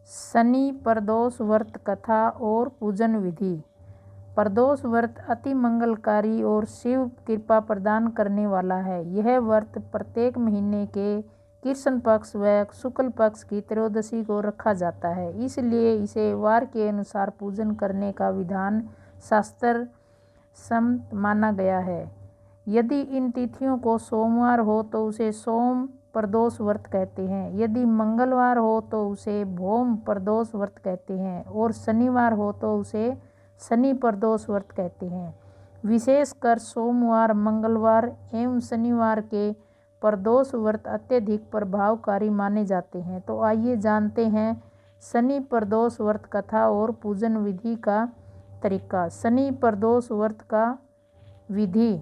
शनि प्रदोष व्रत कथा और पूजन विधि। प्रदोष व्रत अति मंगलकारी और शिव कृपा प्रदान करने वाला है। यह व्रत प्रत्येक महीने के कृष्ण पक्ष व शुक्ल पक्ष की त्रयोदशी को रखा जाता है, इसलिए इसे वार के अनुसार पूजन करने का विधान शास्त्र सम्मत माना गया है। यदि इन तिथियों को सोमवार हो तो उसे सोम प्रदोष व्रत कहते हैं, यदि मंगलवार हो तो उसे भौम प्रदोष व्रत कहते हैं और शनिवार हो तो उसे शनि प्रदोष व्रत कहते हैं। विशेषकर सोमवार, मंगलवार एवं शनिवार के प्रदोष व्रत अत्यधिक प्रभावकारी माने जाते हैं। तो आइए जानते हैं शनि प्रदोष व्रत कथा और पूजन विधि का तरीका। शनि प्रदोष व्रत का विधि।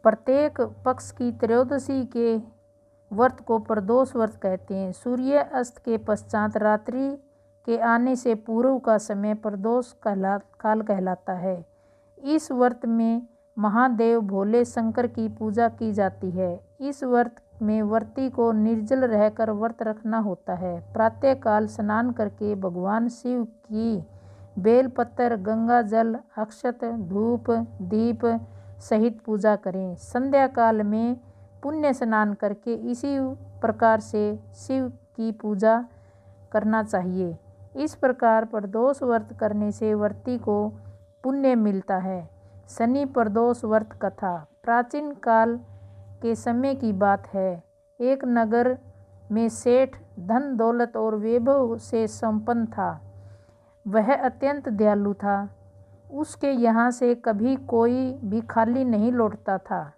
प्रत्येक पक्ष की त्रयोदशी के व्रत को प्रदोष व्रत कहते हैं। सूर्य अस्त के पश्चात रात्रि के आने से पूर्व का समय प्रदोष काल कहलाता है। इस व्रत में महादेव भोले शंकर की पूजा की जाती है। इस व्रत में व्रती को निर्जल रहकर व्रत रखना होता है। प्रातःकाल स्नान करके भगवान शिव की बेलपत्र, गंगा जल, अक्षत, धूप, दीप सहित पूजा करें। संध्या काल में पुण्य स्नान करके इसी प्रकार से शिव की पूजा करना चाहिए। इस प्रकार प्रदोष व्रत करने से व्रती को पुण्य मिलता है। शनि प्रदोष व्रत कथा। प्राचीन काल के समय की बात है। एक नगर में सेठ धन दौलत और वैभव से संपन्न था। वह अत्यंत दयालु था। उसके यहाँ से कभी कोई भी खाली नहीं लौटता था।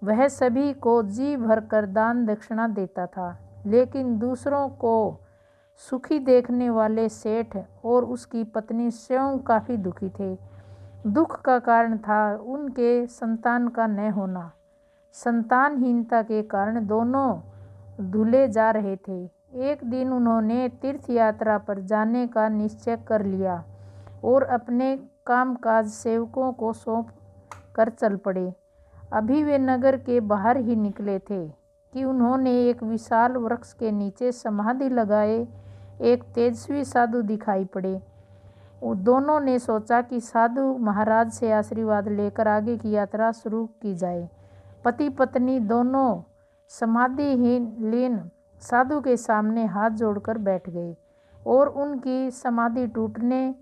वह सभी को जी भरकर दान दक्षिणा देता था, लेकिन दूसरों को सुखी देखने वाले सेठ और उसकी पत्नी स्वयं काफ़ी दुखी थे। दुख का कारण था उनके संतान का न होना। संतानहीनता के कारण दोनों धुले जा रहे थे। एक दिन उन्होंने तीर्थ यात्रा पर जाने का निश्चय कर लिया और अपने कामकाज सेवकों को सौंप कर चल पड़े। अभी वे नगर के बाहर ही निकले थे कि उन्होंने एक विशाल वृक्ष के नीचे समाधि लगाए एक तेजस्वी साधु दिखाई पड़े। दोनों ने सोचा कि साधु महाराज से आशीर्वाद लेकर आगे की यात्रा शुरू की जाए। पति पत्नी दोनों समाधिहीन साधु के सामने हाथ जोड़कर बैठ गए और उनकी समाधि टूटने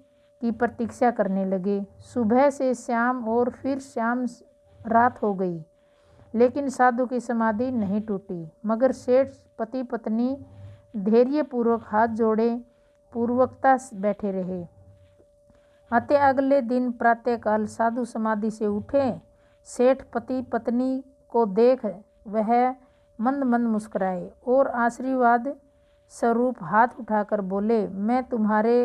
की प्रतीक्षा करने लगे। सुबह से शाम और फिर शाम रात हो गई, लेकिन साधु की समाधि नहीं टूटी। मगर सेठ पति पत्नी धैर्यपूर्वक हाथ जोड़े पूर्वकता बैठे रहे। अतः अगले दिन प्रातःकाल साधु समाधि से उठे। सेठ पति पत्नी को देख वह मंद मंद मुस्कुराए और आशीर्वाद स्वरूप हाथ उठाकर बोले, मैं तुम्हारे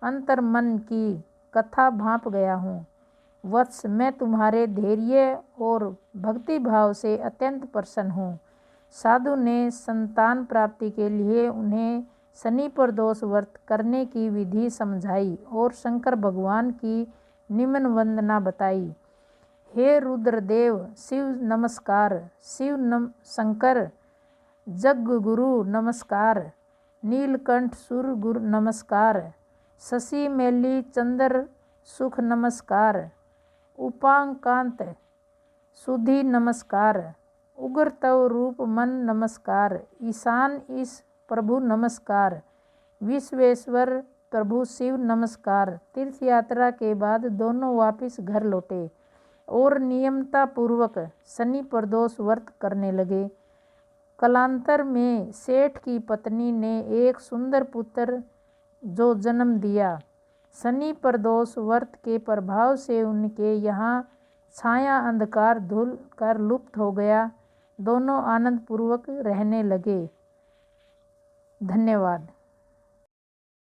अंतर मन की कथा भांप गया हूँ। वत्स, मैं तुम्हारे धैर्य और भक्ति भाव से अत्यंत प्रसन्न हूँ। साधु ने संतान प्राप्ति के लिए उन्हें शनि प्रदोष व्रत करने की विधि समझाई और शंकर भगवान की निम्न वंदना बताई। हे रुद्रदेव शिव नमस्कार, शंकर जग गुरु नमस्कार, नीलकंठ सूर्य गुरु नमस्कार, शशि मैली चंद्र सुख नमस्कार, उपाकांत सुधि नमस्कार, उग्र तव रूप मन नमस्कार, ईशान ईश प्रभु नमस्कार, विश्वेश्वर प्रभु शिव नमस्कार। तीर्थ यात्रा के बाद दोनों वापस घर लौटे और नियमता पूर्वक शनि प्रदोष व्रत करने लगे। कालांतर में सेठ की पत्नी ने एक सुंदर पुत्र जो जन्म दिया। शनि प्रदोष व्रत के प्रभाव से उनके यहाँ छाया अंधकार धुल कर लुप्त हो गया। दोनों आनंद पूर्वक रहने लगे। धन्यवाद।